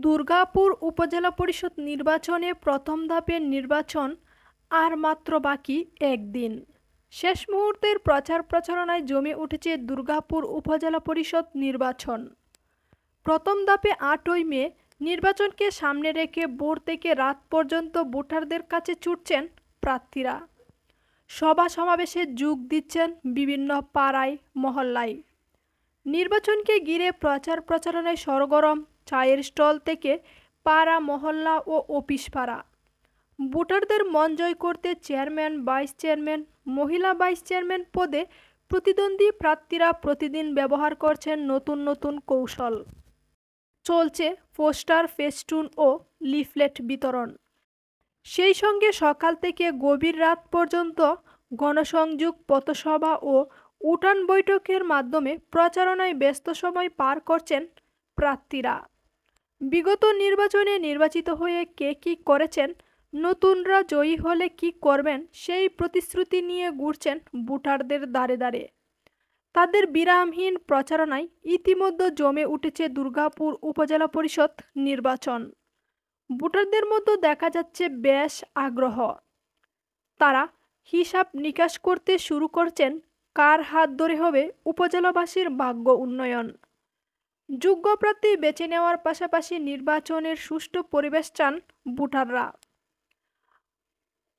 দুর্গাপুর উপজেলা পরিষদ নির্বাচনে প্রথম ধাপের নির্বাচন আর মাত্র বাকি একদিন। শেষ মুহূর্তের প্রচার প্রচারণায় জমে উঠেছে দুর্গাপুর উপজেলা পরিষদ নির্বাচন। প্রথম ধাপে ৮ই মে নির্বাচনকে সামনে রেখে ভোর থেকে রাত পর্যন্ত ভোটারদের কাছে ছুটছেন প্রার্থীরা। সভা সমাবেশে যোগ দিচ্ছেন বিভিন্ন পাড়ায় মহল্লায়। নির্বাচনকে ঘিরে প্রচার প্রচারণায় সরগরম চায়ের স্টল থেকে পাড়া মহল্লা ও অফিস পাড়া। ভোটারদের মন জয় করতে চেয়ারম্যান, ভাইস চেয়ারম্যান, মহিলা ভাইস চেয়ারম্যান পদে প্রতিদ্বন্দ্বী প্রার্থীরা প্রতিদিন ব্যবহার করছেন নতুন নতুন কৌশল। চলছে পোস্টার, ফেস্টুন ও লিফলেট বিতরণ। সেই সঙ্গে সকাল থেকে গভীর রাত পর্যন্ত গণসংযোগ, পথসভা ও উঠান বৈঠকের মাধ্যমে প্রচারণায় ব্যস্ত সময় পার করছেন প্রার্থীরা। বিগত নির্বাচনে নির্বাচিত হয়ে কে কী করেছেন, নতুনরা জয়ী হলে কী করবেন, সেই প্রতিশ্রুতি নিয়ে ঘুরছেন ভোটারদের দ্বারে দ্বারে। তাদের বিরামহীন প্রচারণায় ইতিমধ্যে জমে উঠেছে দুর্গাপুর উপজেলা পরিষদ নির্বাচন। ভোটারদের মধ্যে দেখা যাচ্ছে বেশ আগ্রহ। তারা হিসাব নিকাশ করতে শুরু করছেন কার হাত ধরে হবে উপজেলাবাসীর ভাগ্য উন্নয়ন। যোগ্য প্রার্থী বেছে নেওয়ার পাশাপাশি নির্বাচনের সুষ্ঠু পরিবেশ চান ভোটাররা।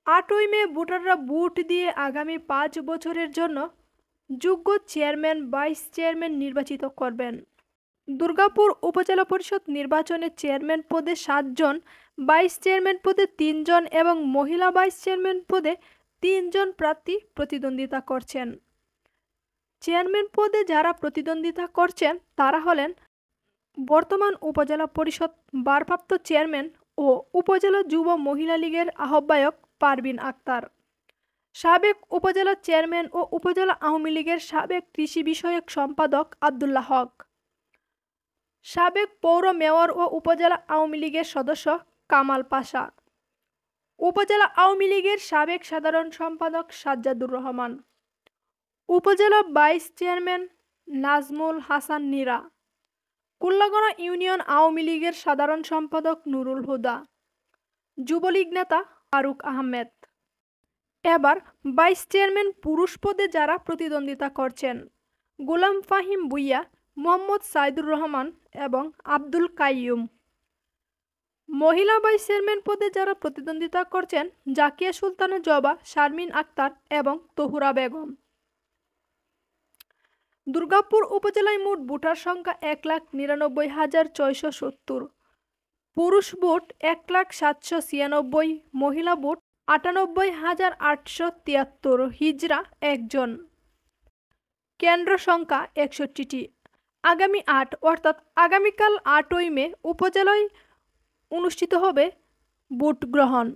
৮ই মে ভোটাররা ভোট দিয়ে আগামী ৫ বছরের জন্য যোগ্য চেয়ারম্যান, ভাইস চেয়ারম্যান নির্বাচিত করবেন। দুর্গাপুর উপজেলা পরিষদ নির্বাচনে চেয়ারম্যান পদে ৭ জন, ভাইস চেয়ারম্যান পদে ৩ জন এবং মহিলা ভাইস চেয়ারম্যান পদে ৩ জন প্রার্থী প্রতিদ্বন্দ্বিতা করছেন। চেয়ারম্যান পদে যারা প্রতিদ্বন্দ্বিতা করছেন তারা হলেন বর্তমান উপজেলা পরিষদ ভারপ্রাপ্ত চেয়ারম্যান ও উপজেলা যুব মহিলা লীগের আহ্বায়ক পারভিন আক্তার, সাবেক উপজেলা চেয়ারম্যান ও উপজেলা আওয়ামী লীগের সাবেক কৃষি বিষয়ক সম্পাদক আব্দুল্লাহ হক, সাবেক পৌর মেয়র ও উপজেলা আওয়ামী লীগের সদস্য কামাল পাশা, উপজেলা আওয়ামী লীগের সাবেক সাধারণ সম্পাদক সাজ্জাদুর রহমান, উপজেলা vice chairman Nazmul Hasan Nira, Kullagara union Awami লীগের সাধারণ সম্পাদক নুরুল হুদা, যুবলীগ নেতা ফারুক আহমেদ। এবার ভাইস চেয়ারম্যান পুরুষ পদে যারা প্রতিদ্বন্দ্বিতা করছেন, গোলাম ফাহিম ভুইয়া, মোহাম্মদ সাইদুর রহমান এবং আব্দুল কাইয়ুম। মহিলা ভাইস চেয়ারম্যান পদে যারা প্রতিদ্বন্দ্বিতা করছেন, জাকিয়া সুলতানা জবা, শারমিন আক্তার এবং তহুরা বেগম। দুর্গাপুর উপজেলায় মোট ভোটার সংখ্যা ১,৯৯,৬৭০। পুরুষ ভোট ১,৭৯৬, মহিলা ভোট ৯৮,৮৭৩, হিজড়া ১ জন। কেন্দ্র সংখ্যা ৬১টি। আগামী ৮ অর্থাৎ আগামীকাল ৮ই মে উপজেলায় অনুষ্ঠিত হবে ভোট গ্রহণ।